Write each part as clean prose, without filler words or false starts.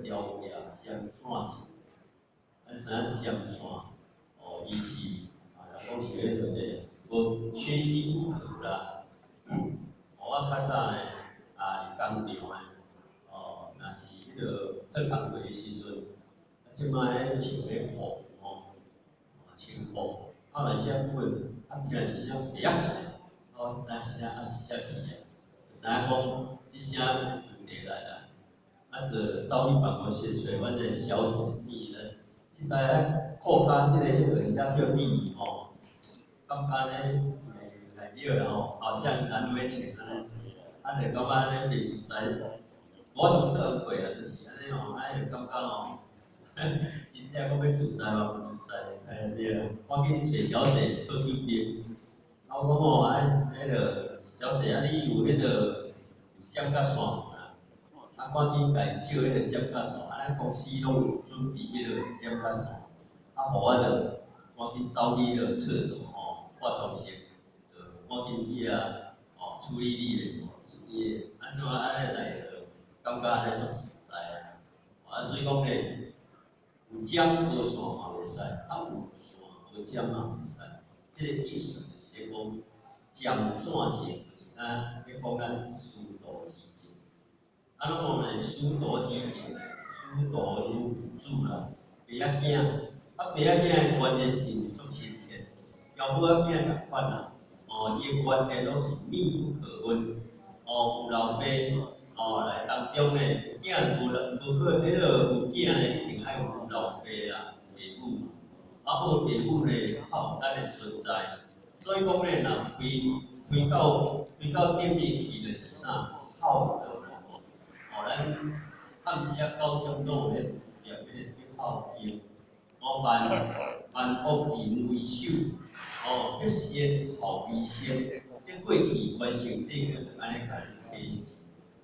了解江线是，咱知影江线哦，伊是讲是迄个无缺一不可啦。我较早呢是工厂的，若是迄个做工课的时阵，即摆穿咧裤穿裤，若写本，听一声别起来，知影是啥是啥去的，知影讲即声问题来啦。就走去办公室找阮的小姐，你呢？即摆裤骹即个迄个叫叫你感觉咧内了啦好像难为情安尼，就感觉安尼袂自在。我当做过啦，就是安尼就感觉真正讲要自在嘛，不自在。对啦，赶紧找小姐做酒店。我讲迄个小姐你有迄个针甲线？赶紧家借迄个针甲线，咱公司拢有准备迄个针甲线，互我着赶紧走去迄个厕所化妆室，赶紧去处理你的安怎安尼来感觉安尼足自在所以讲咧，有针无线嘛袂使，有线无针嘛袂使。即个意思就是咧讲，针线性就是咧讲咱师徒之情。咱讲咧，师徒之情，师徒如父子啦。爸仔囝，爸仔囝的关系是足亲切，交母仔囝共款啦。伊的关系拢是密不可分。有老爸来当中咧，囝无好迄个有囝咧，一定爱有老爸啦、爸母嘛。有爸母咧，较有咱的存在。所以讲咧，若推到顶面去，就是啥孝道。咱暗时9点拢有咧念迄个孝经，万恶淫为首，必先后为先，即过去完成这个安尼甲你启示。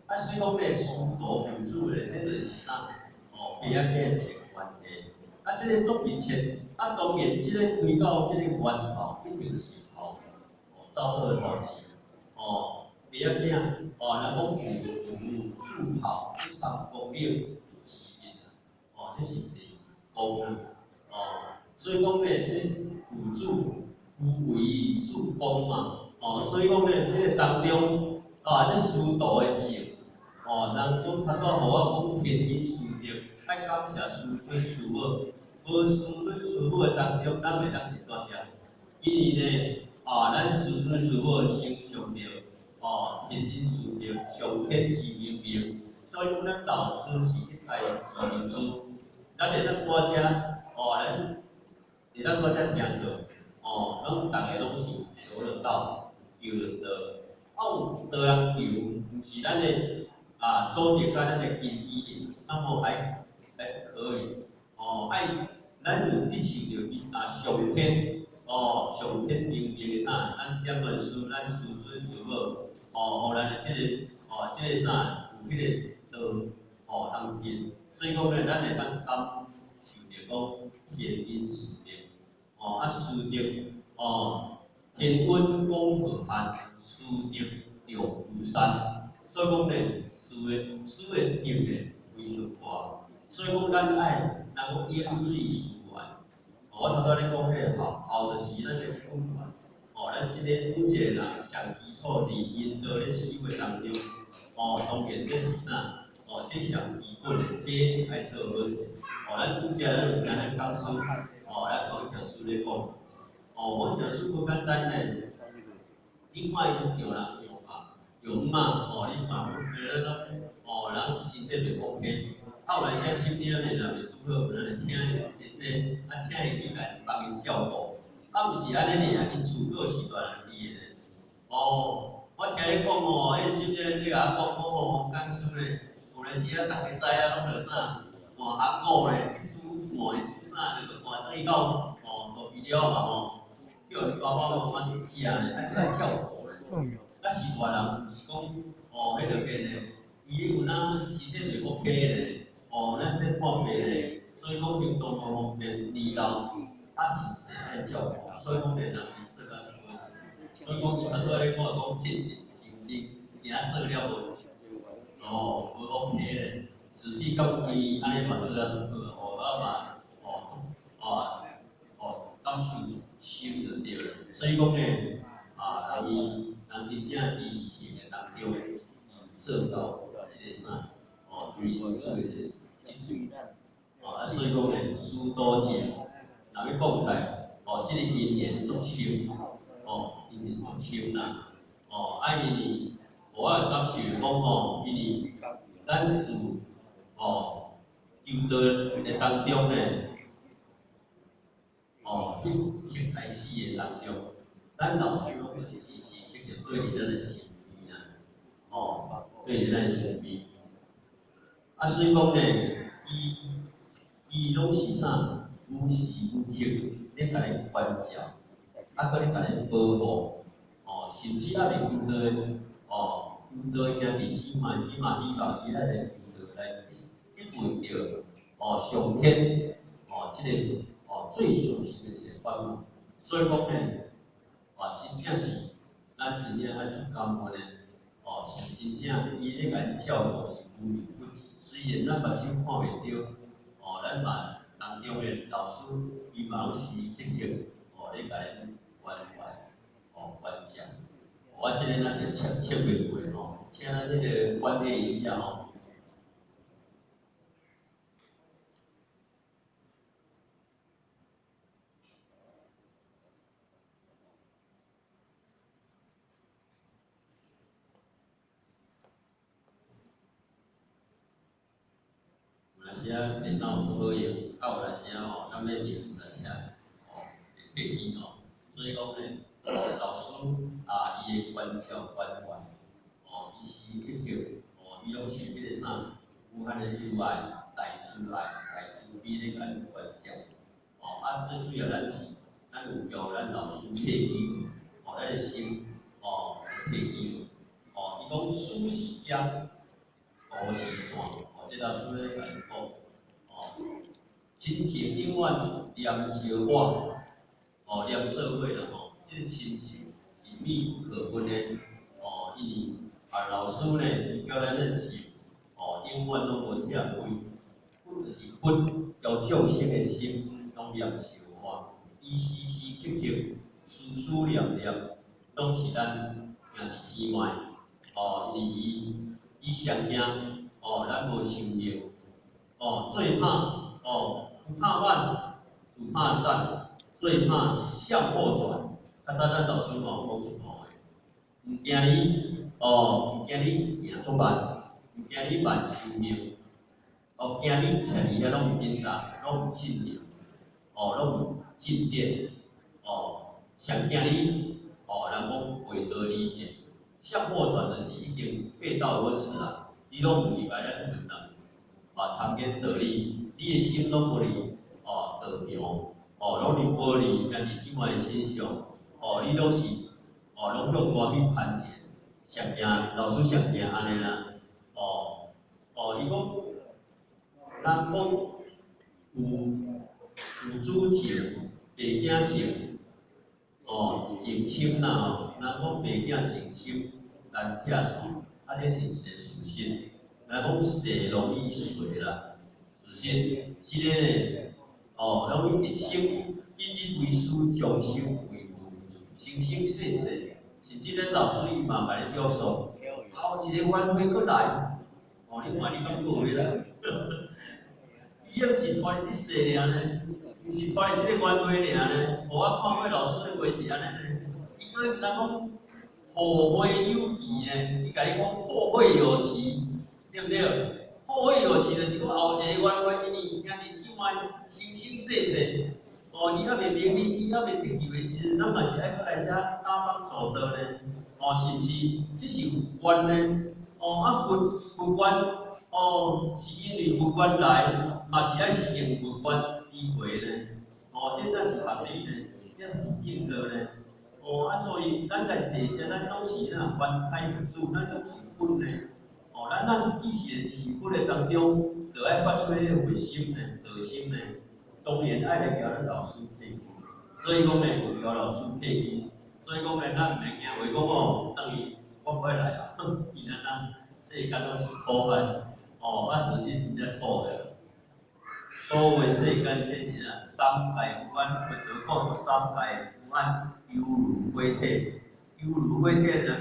所以讲咧，殊途无主咧，这就是啥？爸仔囝一个关系。这个作品前，当然，这个推到这个源头，一定是好，走倒头前，爸仔囝，然后父母助好，这三方面是因这是第功能，所以讲咧，这辅助夫为助攻嘛，所以讲咧，这个当中，这师徒的情。人讲他都互我讲天因师德，爱感谢师尊师母。无师尊师母的当中，咱袂当真大声。因为呢，咱师尊师母成上着，天因师德，上天之明明。所以讲，咱老师是一派智明书，咱会当多遮，咱会当多遮听课，拢大家拢是求得道，求得道。有道人求，毋是咱的。组织甲咱的经纪人，那么还不可以。爱咱有伫受着上天，上天明明的啥，咱点论师，咱师尊师母，互咱的这个啥，有迄个道，通见。所以讲咧，咱会当感受着讲天因师德，师德，天温公和汉，师德良如山。所以讲咧。师的德咧为上大，所以讲咱爱人讲淹水思源。我头拄咧讲迄个孝就是咱这个根源。咱即个每一个人上基础伫因道咧修的当中，当然这是啥？这上基本的，这爱做好势。咱拄则咱有听咱讲师，咱讲讲师咧讲，我讲师不简单咧，另外一种啦。有嘛？你嘛，人身体袂 OK，有来些身体咧若袂拄好，有人来请伊姐，请伊去来帮伊照顾。毋是安尼尔，因厝佫是大人伫的。我听你讲迄身体你甲我讲，讲讲师咧，有咧时啊，大家知拢着啥，换下古咧，换出啥，就换对到到医疗嘛叫你爸爸妈妈去食咧，来照顾咧。是大人，毋是讲迄落边咧，伊有哪身体袂 OK 咧，咱咧看病咧，所以讲行动无方便，二老是谁在照顾，所以讲咧人伊做甲真好势，所以讲伊很多咧讲进前今仔做了无 OK 咧，实际讲伊安尼嘛做啊真好，我嘛感受深就对了，所以讲咧伊。人真正伊行的当中，伊做到即个啥，对做的即个，所以讲咧，师多见，若要讲起来，即个因缘足深，因缘足深啦，因为我感受讲因为咱自求道的当中咧，一开始的当中，咱老师拢就是。对你咱的行为对你咱的行为，所以讲咧，伊拢是啥？无时无刻咧甲你关照，搁咧甲你保护，甚至袂求道求道兄弟姊妹，伊嘛希望伊咱来求道来一问着上天即个最熟悉的一个方法，所以讲咧，真正是。咱真正爱做感恩咧，是真正伊咧甲咱照顾是无微不至。虽然咱目睭看袂到，咱嘛当中诶老师伊嘛拢时时刻刻咧甲咱关怀，关照。我即个若是切袂过请咱这个翻译一下时啊电脑做好用，有来时啊咱要用有来时啊会客气所以讲咧，老师伊的关照关怀，伊时时刻刻，伊拢是迄个啥，有限的慈爱、大慈爱、大慈悲咧甲咱关照，最主要咱有交咱老师契机，咱的心，契机，伊讲书是浆，土是线，这老师咧甲伊讲，亲情永远连相我，连做伙啦这个亲情是密不可分的，因为老师呢，伊教咱认识，永远拢无拆开，就是分交众生的心，拢连相我，伊时时刻刻思思念念，拢是咱兄弟姊妹，因为伊上惊，咱无想着，最怕，不怕慢，只怕战，最怕向后转。较早咱老师讲一句话，唔惊你，唔惊你行出慢，唔惊你慢受命，惊你徛伫遐拢唔变大，拢唔进步，拢唔进展，上惊你，人讲背道而驰，向后转就是已经背道而驰啦，你拢唔明白咱不能。参见道理，你的心拢无离道场，拢是无离兄弟姊妹的身上，你拢是拢向我去攀岩，上惊老师上惊安尼啦，你讲咱讲有主情，爸囝情，情深啦，咱讲爸囝情深难拆散，这是一个事实。咱讲水容易水啦，自信即个呢，咱一生一日为师，终身为父，生生世世，甚至咱老师伊嘛甲你表述，后一个晚会过来，你看你敢过未来？伊也毋是拖你一世尔呢，毋是拖你即个晚会尔呢，我看过老师的话是安尼呢，伊个咱讲后会有期呢，伊甲你讲后会有期。对不对？后会有期就是讲后一个晚会，因为兄弟姊妹生生世世，伊还未明理，伊还未得救的时，咱嘛是爱搁来遮搭帮助道呢，是毋是？这是佛缘呢？佛缘，是因为佛缘来，嘛是爱成佛缘机会呢，这才是合理呢，这是应得呢。所以咱来坐遮，咱拢是那凡开佛主，咱总是分呢。咱那一时时分的当中，就爱发出迄个佛心呢、道心呢，当然爱来交咱老师客气。所以讲呢，有交老师客气。所以讲呢，咱毋免惊话讲等于我不会来啊，伊咱世间拢是苦难，事实真正苦的。所谓世间这是三界无安，佛陀讲三界无安，犹如火体，犹如火体，人讲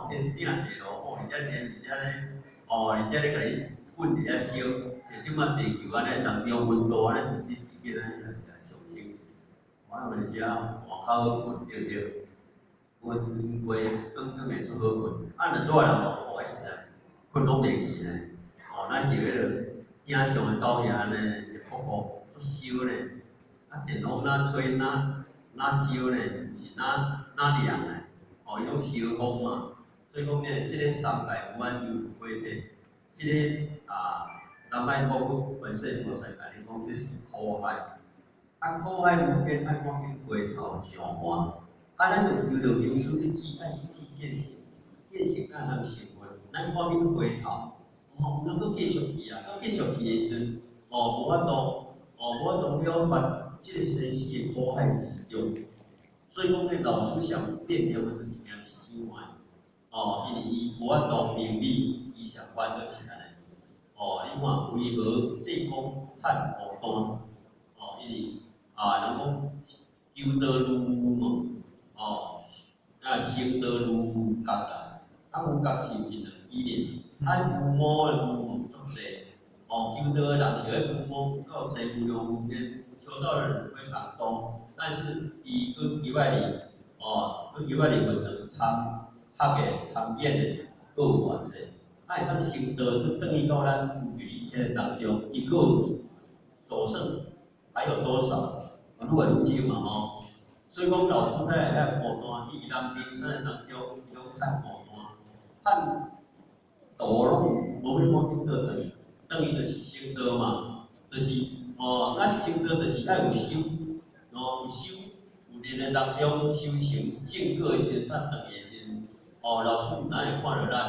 天顶地落，而且天而且咧。而且咧，甲你滚伫遐烧，像即摆地球安尼当中温度安尼一日一日安尼上升。我有时啊，外口滚着着，温过更会出好困。若做人无好诶时啊，困拢袂去呢。那是迄个影像诶导演呢，一瀑布足烧呢，电风哪吹哪烧呢，是哪凉呢？伊种烧风嘛。所以讲呢，这个三界无安犹如火体，这个南海普国本身无使甲你讲，这是苦海。苦海无边，爱看见回头上岸。咱就求着名师去指，爱以指见性，见性咱通成佛。咱看见回头，咱搁继续去啊，搁继续去的时阵，无法度，无法度了脱这个生死的苦海之中。所以讲呢，老师想变了的就是兄弟姊妹。因为伊无法度明理，伊上班就是安尼。你看为何济公叹孤单？因为人讲求道如梦，成道如角啦。有角是毋是两纪念？父母的父母足济，求道的人是迄父母够济无量无边，求道的人非常多，但是伊佫求爱哩，佫求爱哩不能拍个参演的，佫有偌济，会当成道，佫等于到咱有距离天当中，伊佫有所剩还有多少？愈来愈少嘛所以讲老师在遐孤单，伊人人生当中，伊拢叹孤单，叹道拢无要看见道等于就是成道嘛，就是若是成道，就是爱有修，修，有日的当中修行正果的时，咱长的时，老师咱会看到咱，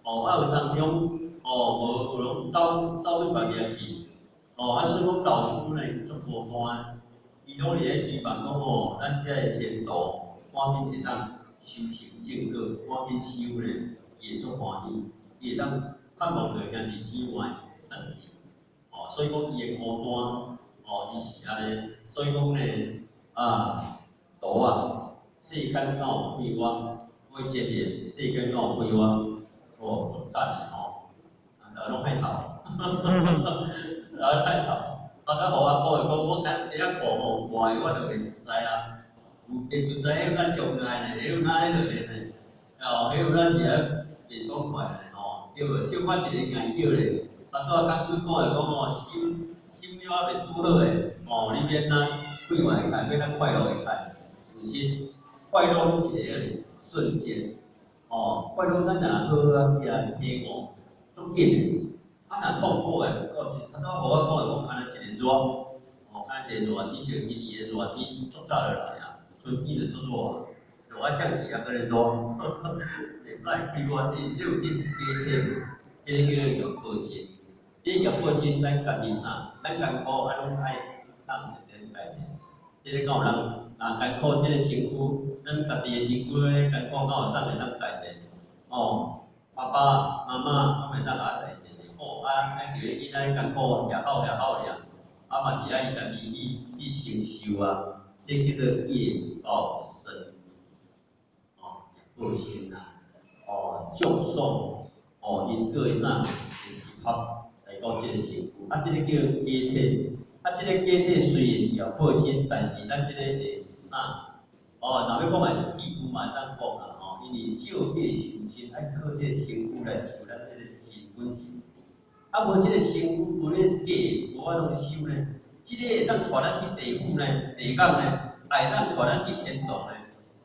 有当中，无拢走去别个去，所以讲老师呢足无端，伊拢伫咧希望讲咱遮个天道赶紧会当修行正果，赶紧修呢，伊会足欢喜，伊会当盼望着兄弟姊妹回去，所以讲伊的孤单，伊是安尼，所以讲呢，道啊，世间敢有废话，每一个世间敢有废话，足赞的拢歹头，歹头。甲互我讲的我干一个课外我就袂存在啊，袂存在迄咱将来呢，迄有哪迄落咧呢？迄有哪是袂爽快咧对无？小可一个研究咧，拄教授讲的讲心了袂拄好诶，你免咱快活会开，免咱快乐会开，自信快乐拢是一个瞬间，快乐咱若好啊，伊也体悟足紧诶。若痛苦诶，到是互我讲的，讲安尼一个热，安尼一个热天，像今年的热天，足早就来啊，春天就足热，热啊降时也搁咧热，袂使开我这有这是假体，这叫业报身，这业报身咱家己啥，咱艰苦啊拢爱当面改变，这个敢有人艰苦这个身躯，咱家己的身躯咧艰苦，敢有啥会当改变？爸爸妈妈敢会当甲代志？还是囡仔艰苦掠好掠，嘛是爱家己去承受啊，这叫做业报身，报身啊，种爽，因果的啥，一合来到这个身躯，这个叫假体，这个假体虽然伊有报身，但是咱这个啥，若要讲也是几乎嘛当讲啦，因为照这个修身，爱靠这个身躯来修咱这个身本身。无即个身躯无咧假，无法通修呢。即个会当带咱去地府呢、地狱呢，会当带咱去天堂呢。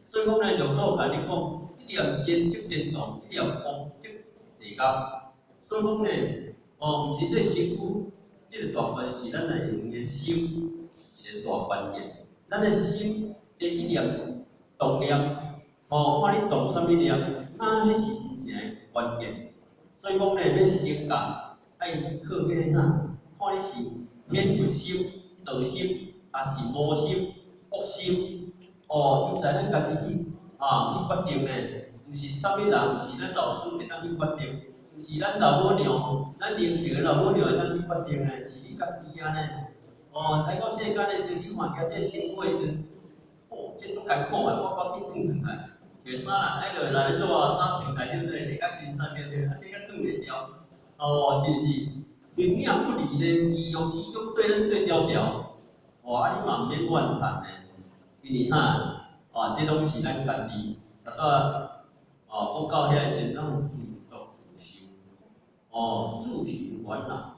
所以讲呢，六祖甲你讲，一定要先即天堂，一定要方即地狱。所以讲呢，毋是这身躯，即个大关是咱来用个心是一个大关键。咱的心的一念动念，看你动啥物念，那迄是真正的关键。所以讲呢，要成功。爱靠迄个啥，看你是天佛心、道心，还是魔心、恶心，你知咱家己去决定呢，毋是啥物人，毋是咱老师会当去决定，毋是咱老母娘，咱认识的老母娘会当去决定呢，是你家己啊呢。来到世间的时候，你看见这个身躯的时候，这足艰苦的，我赶紧转来，着衫啦，爱落来咧做衫穿来对不对？你甲穿衫对不对？这个转袂掉。是不是？形影不离咧，意欲始终对咱对调调。你嘛毋免怨叹咧，因为啥？这拢是咱家己，讲到遐时，咱有自作自受，自寻烦恼，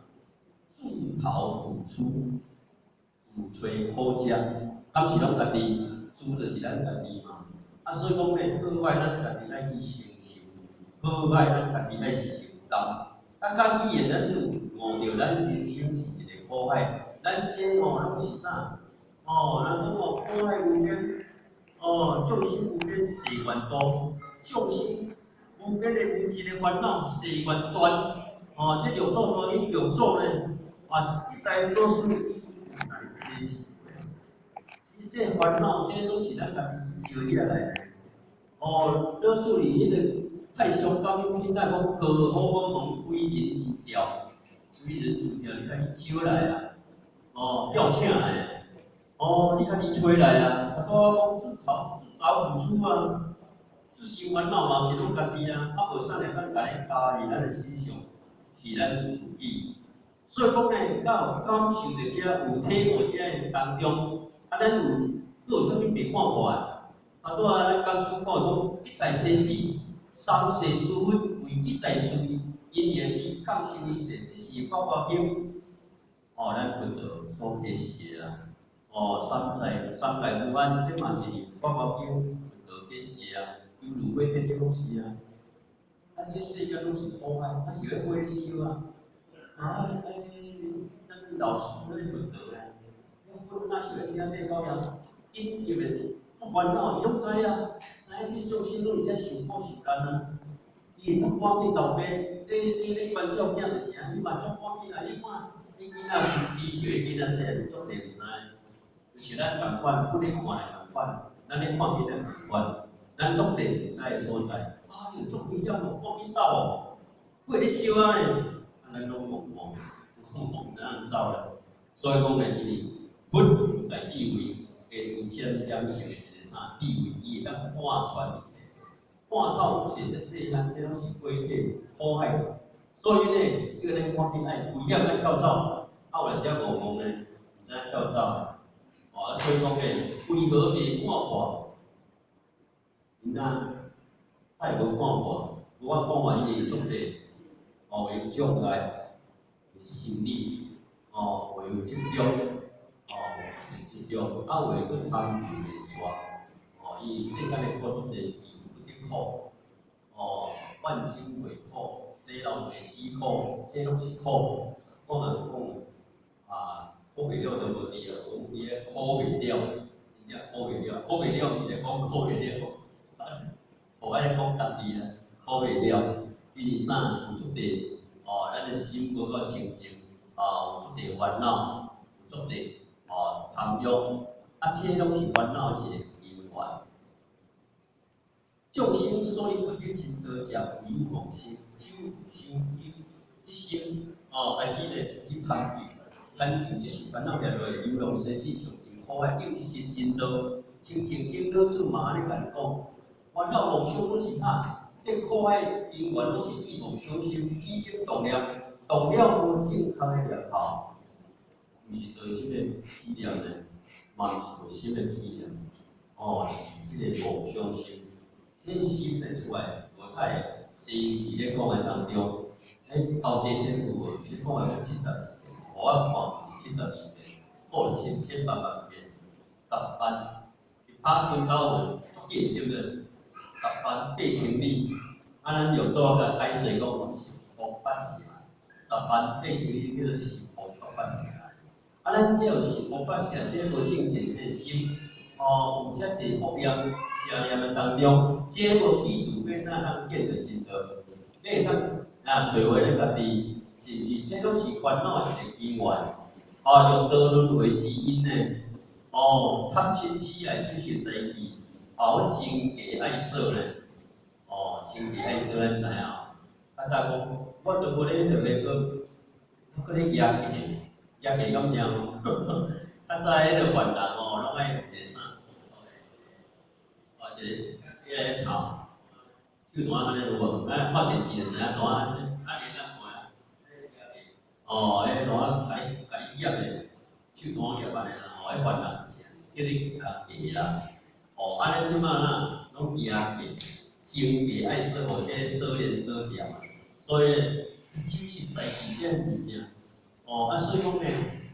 自讨苦出，自吹苦吃，敢是拢家己，自就是咱家己嘛。所以讲咧，好歹咱家己爱去承受，好歹咱家己爱承担。家己的咱有悟着，咱人生是一个苦海，咱这拢是啥？咱讲苦海无边，众生无边誓愿度，众生无边的无尽的烦恼誓愿断。这六祖说，因六祖呢，一代做事来解释。其实这烦恼，这拢是咱家己受起来的。要处理迄个。太上高品来讲，何好我蒙归人自调，归人自调，你家己招来啊，调请来啊，你家己吹来啊，我讲自找付出啊，自受烦恼嘛是拢家己啊，无啥会当家己加入咱的思想，是咱自己。所以讲呢，到感受着遮有体悟遮的当中，咱有啥物袂看破咱讲师讲一代先世。三世诸佛为一代事，因缘以降生一世，这是法华经。咱佛道所启示的三界不安，这嘛是法华经佛道启示啊。犹如火体这拢是啊。这世间拢是苦海，是要火烧啊。咱老师那佛道咧，那是要听底高人，紧急的足烦恼，伊拢知啊，知影即种心拢会遮受苦受难啊。伊会足赶紧后边，你关照囝就是安尼，你嘛足赶紧啊！你看，你囡仔低血囡仔细汉足侪唔知，就是咱共款，不咧看咧共款，咱咧看囡仔共款，咱足侪唔知诶所在。啊，伊足危险哦，赶紧走哦！过咧烧啊咧，啊咱拢懵，咱走了。所以讲咧，伊佛来地位，会有真正性诶一个啥地位，伊会当看穿一切。看透一切，这世间这拢是过去苦害的，所以呢，叫咱赶紧爱危险爱跳走，啊有时啊戆呢，唔知跳走，所以讲呢，为何袂看破？囡仔太无看破，无法看破伊个作者，有障碍，有心理，有执着，执着，有去贪求袂煞，伊世间的苦作者。苦，万心为苦，生老病死苦，这拢是苦。我们讲苦袂了就无对了，讲伊个苦袂了，真正苦袂了，苦袂了，毋是讲苦袂了，苦爱讲家己啦，苦袂了，因为啥？有足侪咱的心无够清净，有足侪烦恼，有足侪贪欲，这拢是烦恼一个因缘。众生所以不得真道者，唯有妄心，只有心即心开始咧去贪求即是烦恼掠落来，流浪生死上因苦害，应是真道。清净经老子嘛安尼甲你讲，烦恼妄想拢是啥？这苦害因缘拢是对妄想心起心动念，动了无正确的念头，毋是道心的起念呢，嘛毋是无心的起念，是即个妄想心。恁心得出来，无太是伫咧讲诶当中，高阶天父伫咧讲诶70年，我看是70年，过千万遍，10班一拍跟到文，足紧对不对？10班8000里，咱有做个解释讲是佛法是嘛，10班8000里叫做是佛法是嘛，咱只要是佛法是，这无正见这心。有遮济福业，善业的当中，这无记住要哪通见着真道？你会当找回咱家己，是毋是？这拢是烦恼一个根源。用道轮回之因呢？贪嗔痴来出现在去，我真假爱说呢？真假爱说咱知影。早讲，我着无咧特别搁咧压起，压起咁样。较早迄个犯人拢爱有一个啥？一个草，手段安尼有无？看电视就知影，段安尼，连咱看啊。迄段甲伊夹的，手段夹安尼啦，迄犯人是叫你夹啦。安尼即马呐，拢夹真假爱说，互这收敛收掉。所以，这就是代志这物件。所以讲呢，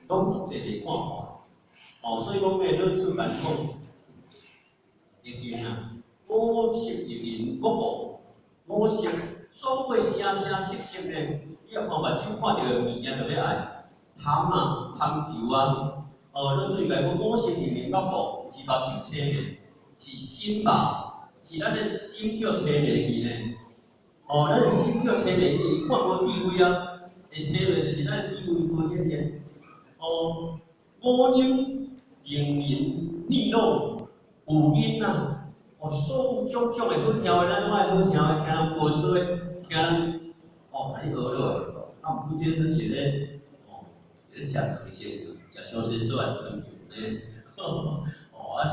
拢足侪袂看破。所以讲呢，老师讲经啊，五色入面五无，五色所谓声色呢，你要看目睭看到物件就要爱，贪啊，贪求啊。老师来讲五色入面五无，是目睭切的，是心吧，是咱的心叫切落去呢。咱的心叫切落去，看无智慧啊，会切落就是咱的智慧无一点。五音灵敏利落。有因呐，所有种种的好听的，咱拢爱好听的，听人无说的，听人甲你学落来，毋过这是咧，咧食糖些，食小些说来糖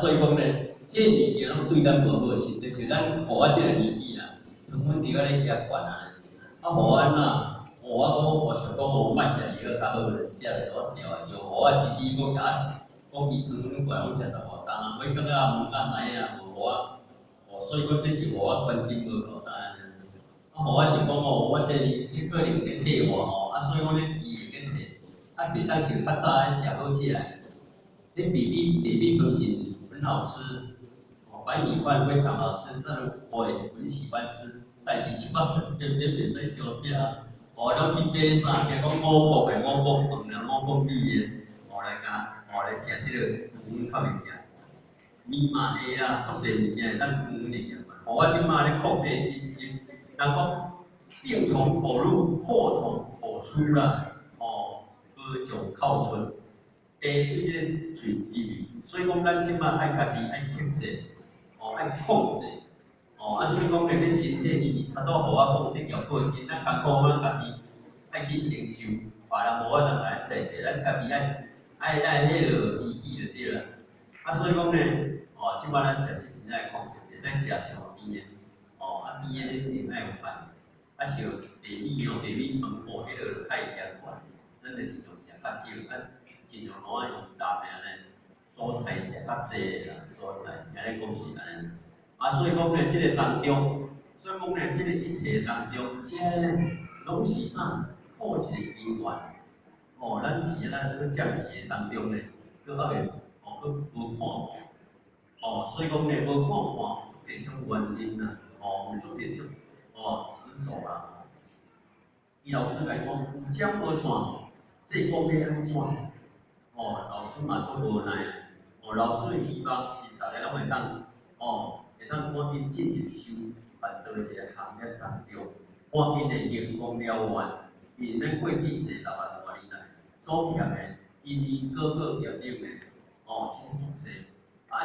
所以讲咧，这物件拢对咱无好是，就是咱互这个年纪啦，糖分伫咧遐悬啊，互安呐，我想讲我莫食伊个较好咧，食咧我调啊，像互弟弟讲讲伊糖过来，我食15担，每工仔问敢知影无所以讲这是我关心无够答案。我是讲我这你可能咧替我所以讲咧记咧替，袂当像较早食好起来。你比本身很好吃，白米饭非常好吃，但是我很喜欢吃，但是即摆袂使小食。咱去买啥？讲五谷饭啦，五谷米的，来食这个较袂惊。密码的啊，足侪物件会当分入里面。互我即马咧控制人心，人讲病从口入，祸从口出啦。哦，歌酒靠唇，病对这嘴入去，所以讲咱即马爱家己爱克制，哦爱控制。哦，所以讲咧，你身体里头都互我讲这条过程，咱艰苦咱家己爱去承受，别人无法度来代替，咱家己爱迄个依据就对啦。所以讲咧，即摆咱食食真爱控制，袂使食上甜的，甜的你一定爱有限制。像白米饭糊迄个太咸惯，咱就尽量食较少，尽量拢用搭配安尼，蔬菜食较济啦，蔬菜，听你讲是安尼。所以讲咧，即个当中，所以讲咧，即个一切当中，这咧拢是啥？靠一个因缘。咱是咱去暂时当中咧，搁爱搁无看破。所以讲咧，无看破，有足侪种原因啦。有足侪种执着啦。伊老师来讲，有江无线，这讲要安怎？老师嘛做无奈。老师希望是大家拢会当，会当赶紧进入修办道一个行业当中，赶紧的成功了完，因咱过去世6万多年来所欠的，因果业力的，真足济。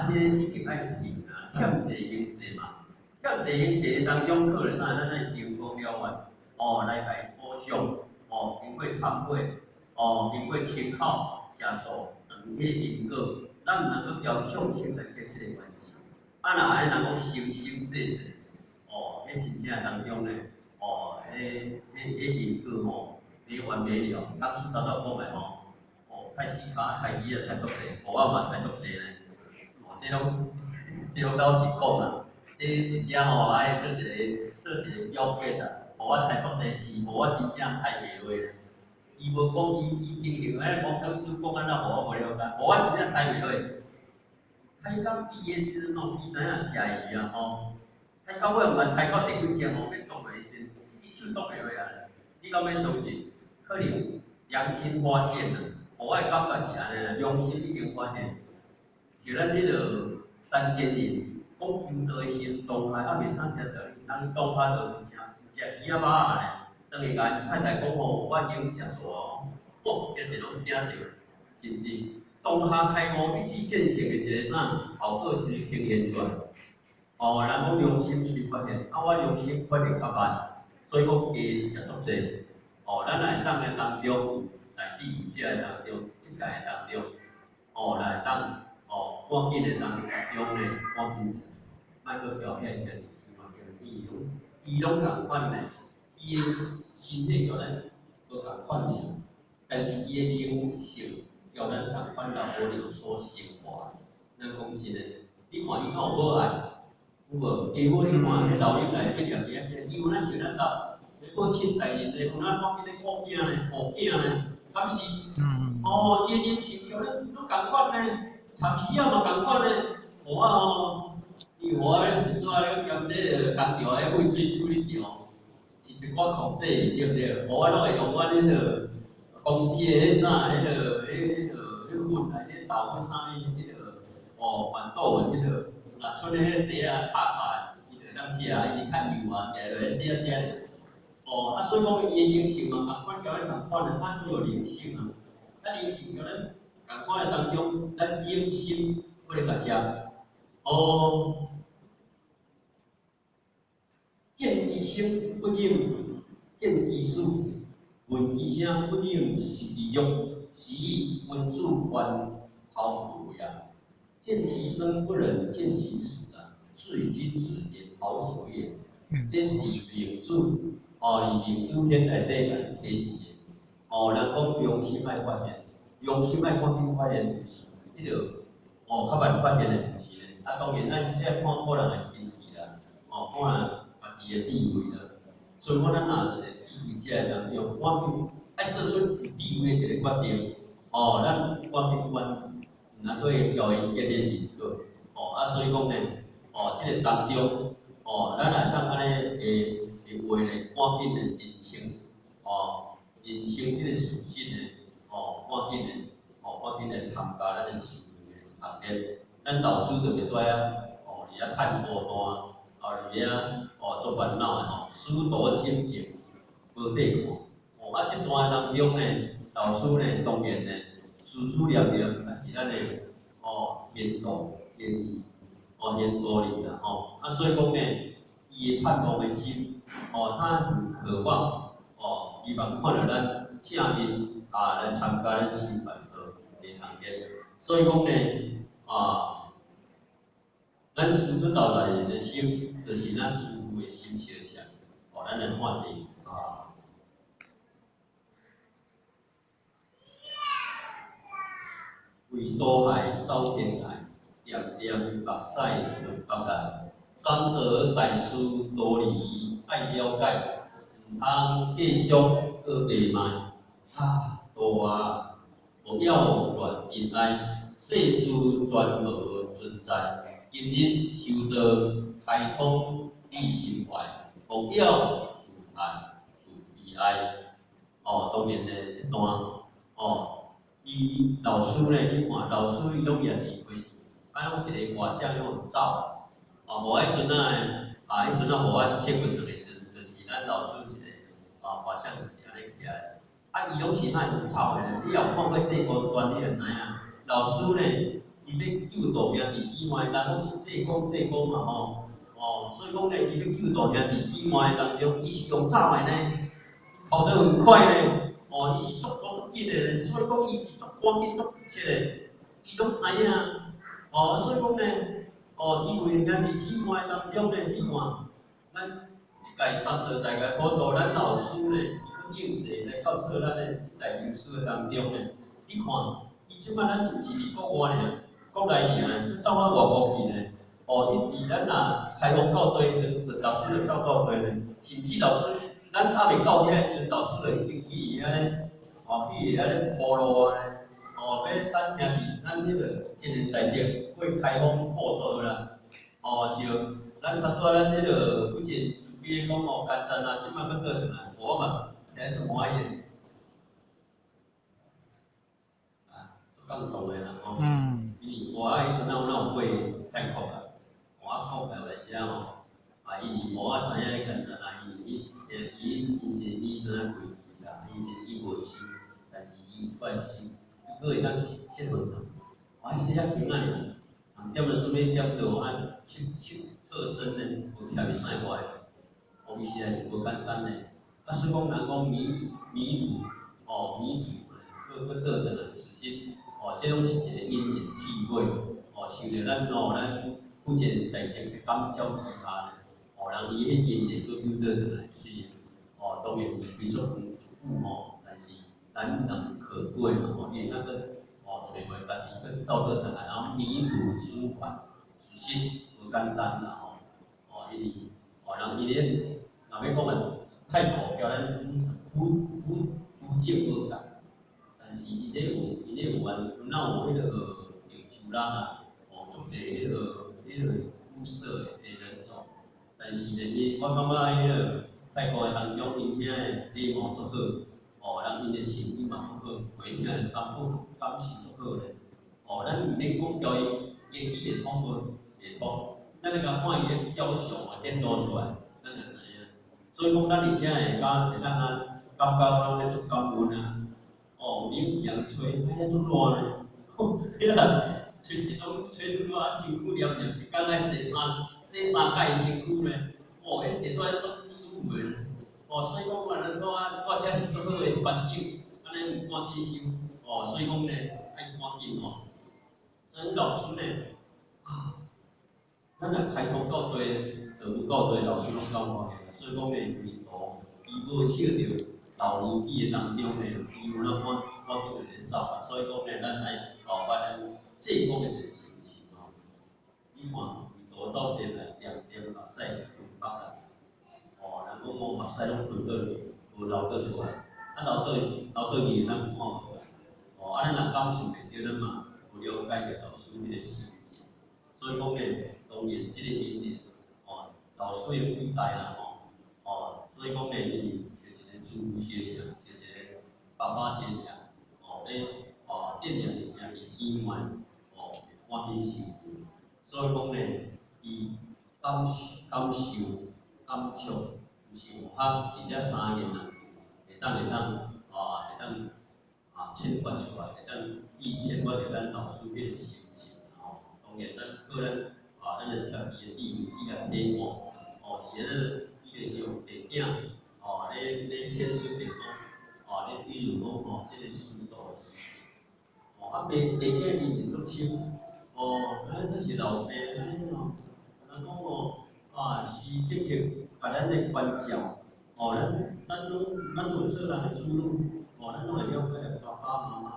这一定爱行啊，欠济行济嘛，欠济行济当中靠了啥？咱爱成功了完，来来补偿，经过忏悔，经过参考、接受，长迄因果。咱毋能够交众生来结这个关系。若安尼人讲生生世世，迄真正当中咧，迄因果没完没了。当时达到讲的太死卡、太鱼啊，太足济，蚵仔嘛太足济咧。这拢老实讲啦，这真正爱做一个标准啦。蚵仔太足济是蚵仔真正太袂落咧。伊无讲伊情形，讲讲师讲安怎，我无了解。我真正睇袂落。睇到毕业时，伊知影食鱼啊，睇到尾毋捌睇到第几只，要当袂先，伊手当袂落啊。你敢要相信？可能良心发现啦，我的感觉是安尼啦，良心已经发现。就咱迄个陈先人讲求道的时，当下袂啥听道理，人当下就食鱼仔肉啊咧。当伊甲太太讲我已经食素听着拢听着，是毋是？当下开悟一举见成的一个啥后果是呈现出来。人讲良心随发现，我良心发现较慢，所以讲加食足济。咱来当个当中，来第五届的当中，即届的当中，来当赶紧的当中咧，赶紧食素，莫搁表现个生活叫伊拢共款咧。伊的身体叫咱无共款尔，但是伊的灵性叫咱共款老母娘所生活。咱讲真诶，你看伊敢有无爱？有无？结果你看迄老鹰来迄条仔，伊有哪想咱老？要过亲大人咧，有哪看见咧顾囝咧、护囝咧，敢是？伊的灵性叫咱拢共款咧，读书啊嘛共款咧，伊咧实在咧兼咧工厂咧废水处理厂。是一寡控制对不对？我拢会用阮迄个公司的迄啥，迄粉来迄豆粉啥物，迄个黄豆迄个，剩的迄个茶啊、拍，伊就当食，伊较油啊，食落去食者。所以讲伊的灵性嘛，共款叫咱共款的，它都有灵性啊。灵性叫咱共款的当中，咱精心过来甲食。见其声不应，见其事；闻其声不应，是其欲，是以文主还毫不呀。见其声不忍见其死啊，是以君子言好所也。这是明主，以明主篇内底来启示的。人讲良心爱发现，良心爱赶紧发现，是迄个较慢发现的，毋是咧。当然咱是要看个人的经济啦，看人。伊的地位啦，所以我咱若有一个地位者当中，赶紧爱做出有地位的一个决定。咱赶紧阮毋能够交因结连因果。所以讲咧，即个当中，咱来当安尼会咧，赶紧咧人生，人生即个事实咧，赶紧咧，参加咱的修行的行列。咱老师就袂蹛啊，伫遐趁孤单，伫遐做烦恼的师徒心情无地看。这段当中呢，老师呢当然呢，思思念念，也是咱的贤道贤义，贤道理啦所以讲呢，伊的盼望的心，他很渴望希望看到咱正面来参加咱师范的行列。所以讲呢，咱师尊老大人的心，就是咱师父的心相像，咱来看的为多海遭天涯，点点目屎向北来。三者大师道理爱了解，唔通继续搁卖卖。多啊，不要乱恋爱，世事全无存在。今日修道开通你心怀，不要自叹自悲哀。当然呢，这段伊老师呢，你看老师伊拢也是开始，拢一个画像拢走，无迄阵仔迄阵仔互我识分的时，就是咱老师一个画像就是安尼起来。伊拢是安用走的，你若看过这个段，你就知影，老师呢，伊要救度兄弟姊妹，咱拢是这讲嘛所以讲呢，伊要救度兄弟姊妹当中，伊是用走的呢，跑得很快呢。伊是速度足紧的咧，所以讲伊是足赶紧、足迫切的，伊拢知影。所以讲呢，伊为兄弟姊妹当中呢，你看，咱即届三座大概辅导咱老师呢，伊去应试来到做咱的大律师当中呢，你看，伊即摆咱毋是伫国外呢，国内尔，就走到外国去呢。伊伫咱若开放到底时，老师就走到底呢，甚至老师。咱还未到遐时，老师就已经去伊遐咧，去伊遐咧铺路啊咧，要等兄弟，咱迄个今年台顶会开放报道啦，像咱较多咱迄个附近，比如讲干站啊，即摆要倒转来，我嘛听出欢喜，足感动的啦因为我迄阵有过泰国啊，我国有时因为我知影干站啊，伊先生阵仔开机啦，伊先生无收，但是伊有出来收，伊佫会当设活动。迄时仔紧仔尔，点了顺便点到按侧身呢，有徛伫啥外，伊实在是无简单的。所以讲人讲迷途，佫倒转来实心，这拢是一个因缘际会，想着咱目前台顶嘅感销之下呢。人伊迄因缘佫扭倒转来是，当然非常丰富但是难能可贵伊会当个找回家己，佫走倒转来，然后迷途知返，其实无简单啦因为人伊咧，若要讲个泰国叫咱古迹无共，但是伊咧有哪有迄个地球人啊，做者迄个肤色的人种。但是呢，我感觉迄个泰国的当中，因遐的礼貌足好，人因的诚意嘛足好，陪听的三宝感受足好咧。咱毋免讲教伊言语会通无，会通，咱来甲看伊的表象显露出来，咱就知影。所以讲，咱而且会感觉咱咧足感恩啊。冷气人吹，足热呢。迄个。吹拢吹愈热，身躯黏黏，一工爱洗三摆身躯呢。迄一段足舒服的。所以讲我遮是足好的环境，安尼有赶紧收。所以讲呢，爱赶紧所以老师呢，咱若开通到底，就有到底老师拢教我的。所以讲呢，沿途伊无少着老年纪的当中呢，伊有咱赶紧就走。所以讲呢，咱爱搞法咱。这方的一个心情你看，多走点来，点目屎吞北来，人讲目屎拢吞倒去，无流倒出来，流倒去咱看无来，咱若感受袂着，咱嘛有了解着老师迄个细节。所以讲呢，当然这个因缘，老师的伟大啦所以讲呢，伊是一个师父写成，是一个爸爸写成，电影里兄弟姊妹。赶紧受苦。所以讲呢，伊感受、感触，毋是学校，而且3个人会当显发出来，会当显发着咱老师迄个心情当然，咱的条伊的地位去甲体验，是伊就是用地景，咧显示着讲，咧比如讲即个速度之前，地景伊面足深，咱是老爸，咱讲时刻刻把咱的关照，咱有做人的子女，咱拢会了解爸爸妈妈，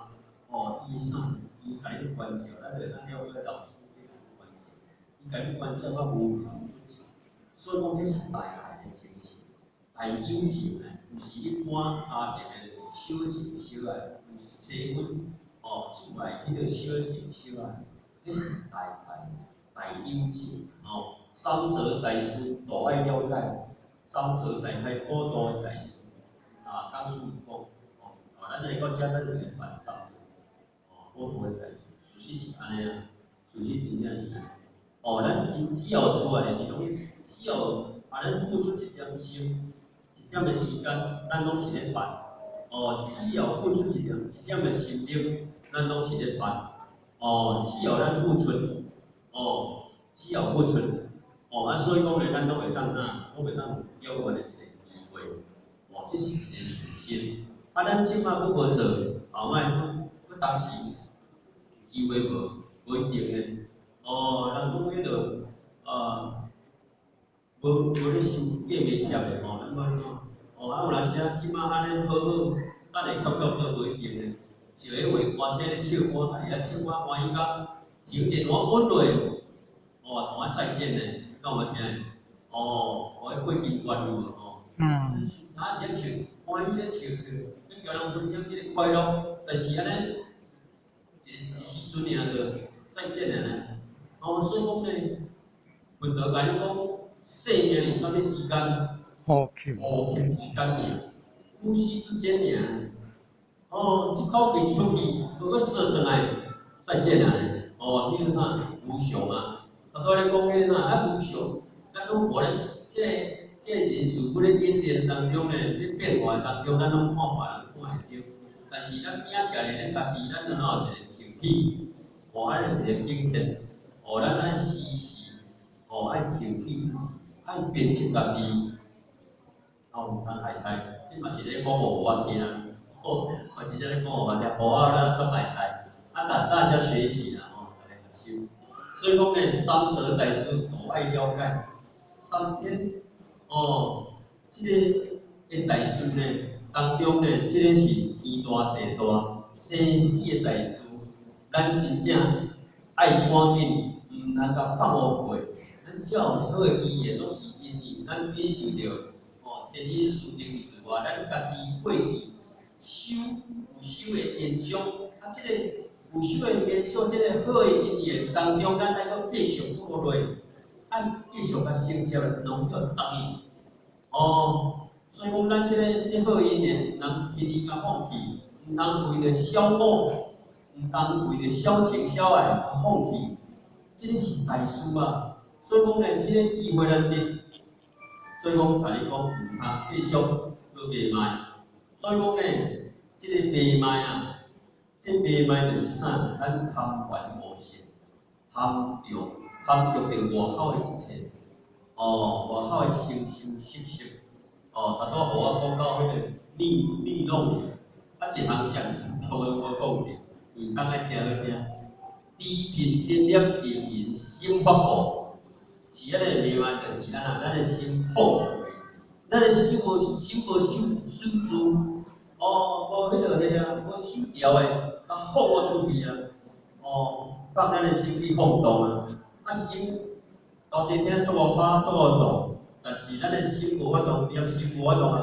伊啥，伊甲你关照，咱就当了解老师伊甲你关照，伊甲你关照到无微不至，所以讲迄是大爱的亲情，大友情诶，毋是一般家庭的小情小爱，毋是车粉，厝内迄个小情小爱，迄是大爱大友情，三则大事大爱了解，三则大开普渡的大事，讲师傅讲，咱来到遮，咱就会办三则，普渡的大事，事实是安尼啊，事实真正是安尼，咱只要出来的是讲，只要咱付出一点心，一点的时间，咱拢是咧办，只要付出一点的心力，咱拢是咧办，只要咱付出，只要付出。所以讲咧，咱拢会当拢会当了解的一个机会，这是一个事实。咱即马佫无做，后摆佫当时机会无一定的，人讲迄个无咧收过袂贴的，咱无有当时即马安尼好，等下翘都无一定的，就迄画歌星咧唱歌，遐唱歌欢喜甲听一段稳落，弹再见的。敢有听？迄过境关路他咧唱，欢喜咧唱，你叫人分享迄个快乐，但是安尼一时阵尔就再见了呢。所以讲呢，佛陀甲你讲，生命是啥物之间？呼吸之间尔，呼吸之间尔。一口气出去，佫说转来，再见了呢。你看无常啊。拄仔咧讲迄无常，咱拢无咧，即个人事物咧演练当中咧，咧变化当中，咱拢看别人看会着。但是咱影射咧家己，咱就哪有一个身体，咱一个境界，咱爱时时，爱警惕自己，爱鞭策家己。毋通害太，即嘛是咧讲互我听啊。我真正咧讲互我听，互我咱做害太，大家学习啦，大家修。所以讲呢，三则大事都爱了解。三天，这个大事呢，当中呢，这个是天大地大，生死的大事，咱真正爱赶紧，毋通甲放乌过。咱只要有好的机缘，拢是因为咱感受着，天因树定之外，咱家己过去有修的因相，这个。有修的因素，这个好的因缘当中，咱爱搁继续过落，爱继续甲承接农药答应。所以讲咱这个好因缘，人轻易甲放弃，毋通为着小我，毋通为着小情小爱甲放弃，这个是大事啊。所以讲呢，这个机会难得，所以讲甲你讲，毋通继续搁卖卖。所以讲呢，这个卖卖啊。这卖卖就是啥？咱贪烦无实，贪着外口的一切，外口的形形色色，拄仔互我讲到迄个利弄一项上错的我讲着，你通爱听要听。低频点点灵灵心发光，是咱的卖卖就是咱的心放出来，咱的心无守住，无迄落无守调的。放我出去啊！放咱的心去放动啊！心到一天做无法做，但是咱的心无法动，心无法动啊，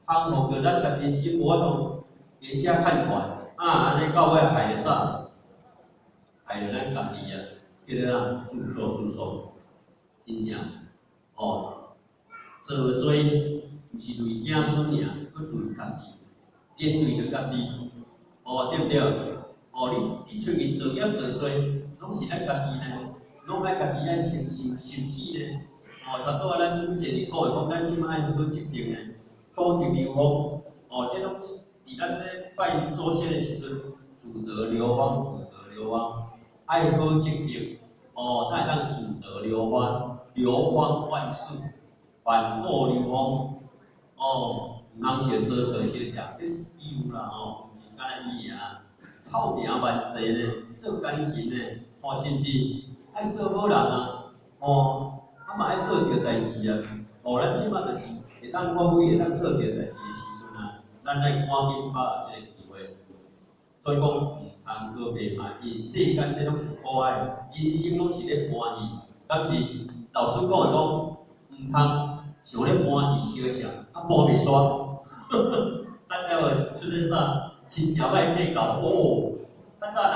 降服着咱家己心无法动，而且看惯安尼到尾害着啥？害着咱家己啊！叫做自作自受，真正做做毋是为子孙尔，佫为家己，连累着家己。对不对？你出去做业做做，拢是咱家己呢，拢爱家己爱承受甚至呢，差不多咱以前讲的讲，咱即摆好积极呢，多得流芳，这拢伫咱咧拜祖先的时阵，祖德流芳，祖德流芳，爱好积极，才会当祖德流芳，流芳万世，万古流芳，毋通是做错事情，这是比喻啦，毋是干那伊尔。臭名万世呢，做奸臣呢，甚至爱做好人啊，嘛爱做着代志啊，咱即摆就是会当我每会当做着代志的时阵啊，咱爱赶紧把握这个机会。所以讲，毋通搁袂满意，世间这拢是可爱，人生拢是咧欢喜，但是老师讲的讲，毋通想咧欢喜小啥，搬袂煞，大家有出咧啥？亲情歹计较较早若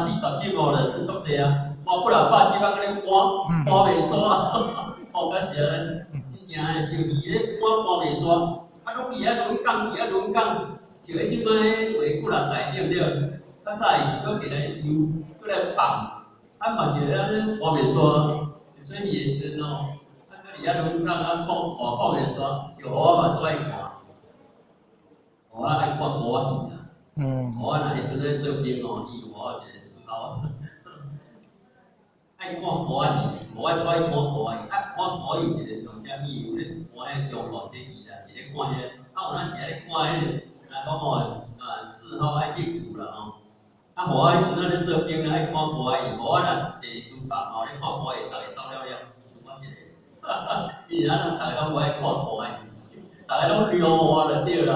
30、10、15就是足济啊，不然100、200个咧搬袂煞啊，假是安尼，真正诶，生意咧搬袂煞，拢伊遐轮岗，像迄即摆话骨力大对不对？较早是搁摕来油，搁来放，嘛是安尼搬袂煞，所以伊诶时阵搁伫遐轮岗看袂煞，就我嘛做爱看，我爱看古仔片。我那时阵咧做兵伊有我一个嗜好，爱看古仔戏，无爱出爱看古仔戏，看古仔有一个重点，伊有咧看迄中国这戏啦，是咧看迄，有当时咧看迄，讲嗜好爱兴趣啦互我迄阵咧做兵爱看古仔戏，无我若坐厨房咧看古仔戏，逐个走了了，剩我一个，因为咱逐个拢无爱看古仔戏，逐个拢撩我就对啦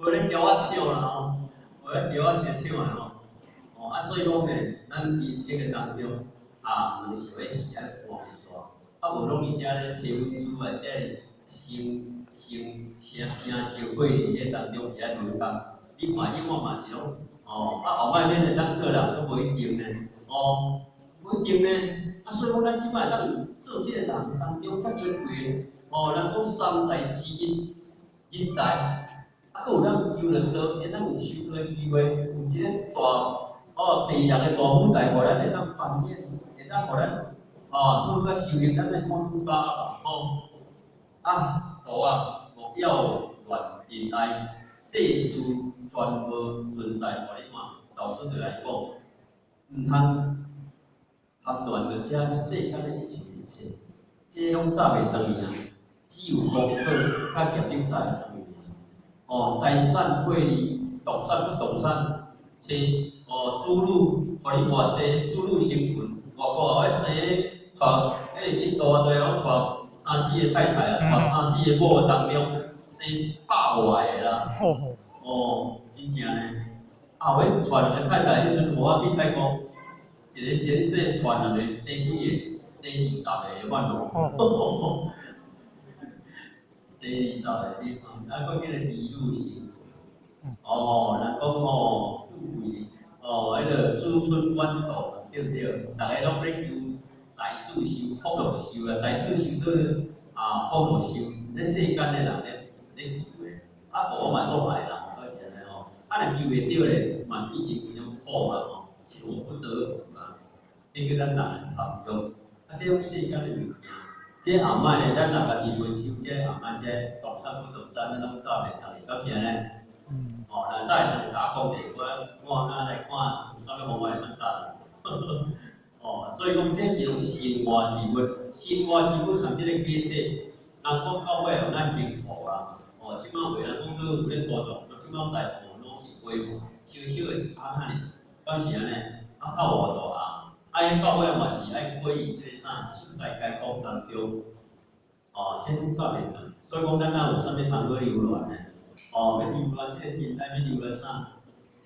无咧叫我笑啦无咧叫我学唱的所以讲咧，咱人生的当中毋是要是爱看袂煞，无拢伫遮咧找主啊，这承受惠伫这当中伫遐流动，你看嘛是拢后摆恁会当做人都无一定呢，无一定呢，所以讲咱即摆当做这个人当中遮珍贵咱讲三才之一，人才。佫有咱求人道，会当有修道的机会，有一个大地人的大舞台，互咱会当扮演，会当互咱更加修行咱的看法图目标恋爱，世事全无存在。互你看，老师就来讲，毋通贪恋着遮世间的一切一切，这拢早袂当去啊，只有功课甲业力才会当去。财产获利，独善不独善，找子女，互你偌济子女成群，外国也要生娶，印度啊，拢娶3、4个太太啊，娶3、4个某当中生100外个啦。真正呢，迄娶2个太太，迄阵我去泰国，一个先生娶2个，生几个？生20个反咯。生20个地方，佫叫做地路行。人讲富贵，迄个子孙满堂，对不对？逐个拢咧求财主寿、福禄寿啊，财主寿做福禄寿，咧世间的人咧求的。我嘛做爱啦，好是安尼若求袂着咧，嘛以前那种苦嘛求不得福啦，这叫咱人贪欲。这种世间的物件。这后摆咧，咱若家己袂修这后摆这独善不独善，咱拢早袂当去，到现呢，若早会就是甲我讲者，我来看有啥物方法会当早。所以讲这叫生活之物，生活之物像这个机体，人讲到尾有咱幸福啦。即摆话咱讲都有咧拖动，即摆大部分拢是规划，小小的一项安尼，但是安尼较偌大啊。到尾嘛是爱归于这啥时代改革当中，这种早袂当。所以讲，咱哪有啥物通好流乱呢？要流乱，这个年代要流乱啥？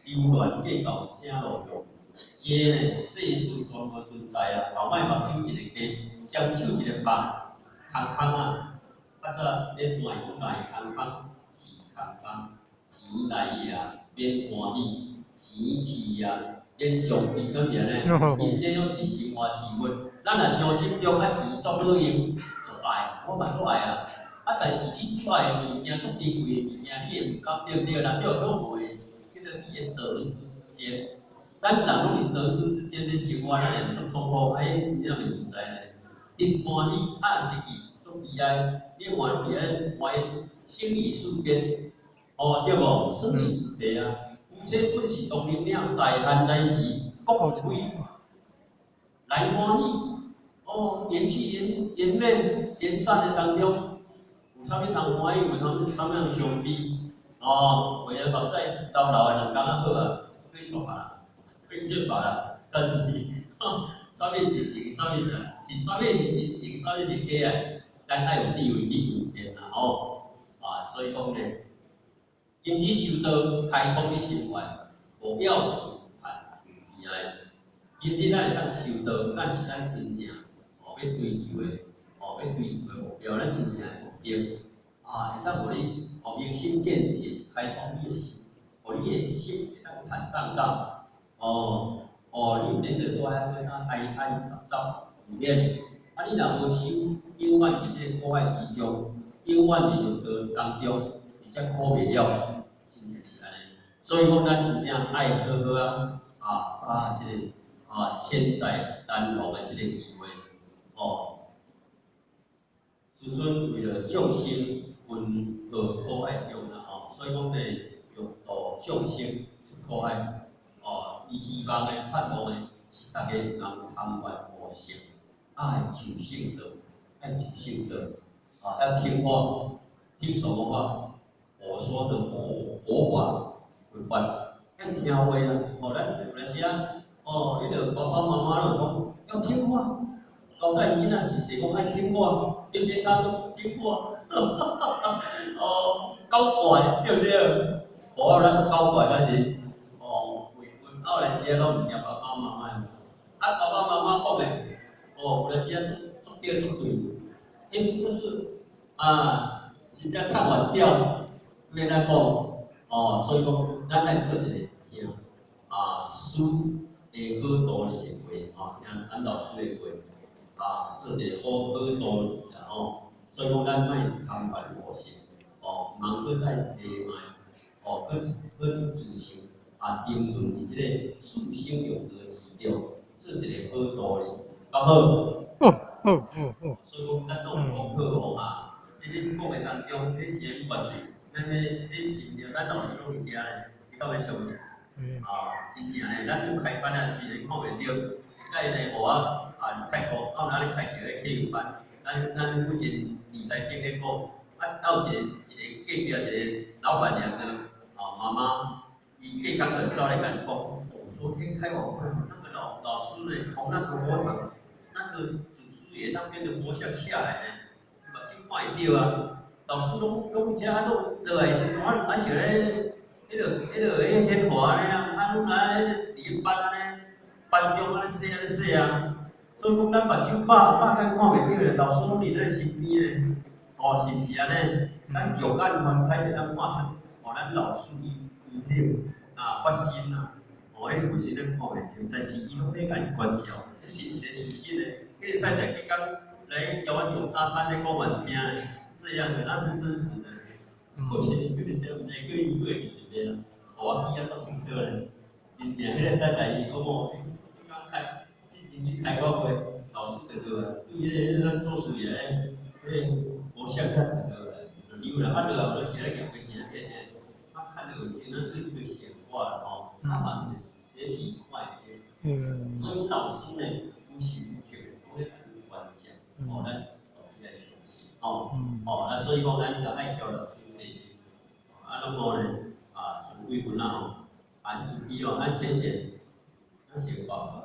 流乱计较啥路用？这呢，世事全无存在啊！后摆目睭一个开，双手一个放，空啊！较早咧卖讲来空是空，钱来呀，免欢喜，钱去呀。免上帝，讲是安尼，因这种是生活之物。咱若伤执着钱做好用，做爱，我嘛做爱啊。但是你做爱的物件，足珍贵的物件，你会毋觉对不对？人叫做卖，叫做你的得失之间。咱人拢是得失之间的生活，咱会足痛苦，哎，真正袂自在咧。真欢喜，失去，足悲哀。你看拢伫咧生离世别，哦，对无？生离死别啊！夫妻本是同林鸟，大汉来时各自归，来欢喜。哦，言去言美言散的当中，有啥物通欢喜？有啥物通伤悲？哦，为了目屎到老的人讲啊好啊，退出啊，退休吧啦。但是你，啥物是真，啥物是啥物是真，啥物是假啊？咱爱有智慧去分辨啦，吼所以讲呢，今日修道开通你心愿，无要自盼自悲哀。今日咱会当修道，咱是咱真正要追求的，要追求的目标，咱真正的目标。会当互你明心见性，开通你的心，互你的心会当坦荡荡。你免得多爱杂，唔免。你若无修，永远伫这个苦海之中，永远伫六道当中，而且苦袂了，真正是安尼。所以讲，咱真正爱好好把这个千载难逢的这个机会，师尊为了众生分落苦海中啦，所以讲呢，欲度众生出苦海，伊希望的、盼望的是大家能贪愿无成，爱求圣道，爱求圣道，要听话，听什么话？我说的佛法为法，要听话啊！咱有时迄个爸爸妈妈就讲要听话，交代囡仔是讲爱听话，偏偏他都不听话，搞怪对不对？咱就搞怪，咱是后来时拢唔听爸爸妈妈，爸爸妈妈讲的，有时做对做对，就是真正唱反调，要咱讲，所以讲咱爱做一个听师的好道理的话，听咱老师的话，做一个好道理啦所以讲咱莫贪烦无成，茫去再下卖，去自修沉沦伫即个殊生用德之中，做一个好道理，好好？所以讲咱拢讲好即个讲的当中，你声音发出，咱你信着，咱老师拢伫遮咧，你敢会相信？真正咧，咱要开班时阵看袂到，一届呢，互太苦，哪里开设咧启蒙班？咱附近年代顶咧讲，有一个隔壁一个老板娘的妈妈，伊隔刚就走来跟讲，昨天开完会，那个老师呢，从那个佛堂，那个祖师爷那边的佛像下来呢，目睭看会到啊。老师拢遮落来时，我是咧，迄天华咧拢来伫班咧，班中洗啊。所以讲，咱目睭擘开看袂到咧，老师拢伫咱身边咧，是毋是安尼？咱肉眼凡胎会当看出，咱老师伊发心迄有时咱看袂到，但是伊拢咧甲伊关照，是一个事实咧。迄个太太刚刚来教我用早餐咧讲蛮听咧，是这样的，那是真实的。我前面跟你讲，每个月会一遍啦，我伊做清楚咧，真正迄个太太伊讲你刚开。你开我会，老师得个，对咱做事业，无相干得就溜了，就写来讲个写的，看到真的是一个显化嘛是学习快的，所以老师呢，不习不求，我会很关讲，咱早起来学习，那所以讲咱就爱教老师内心，那么呢，是几分啦按主题咱浅显，咱写法，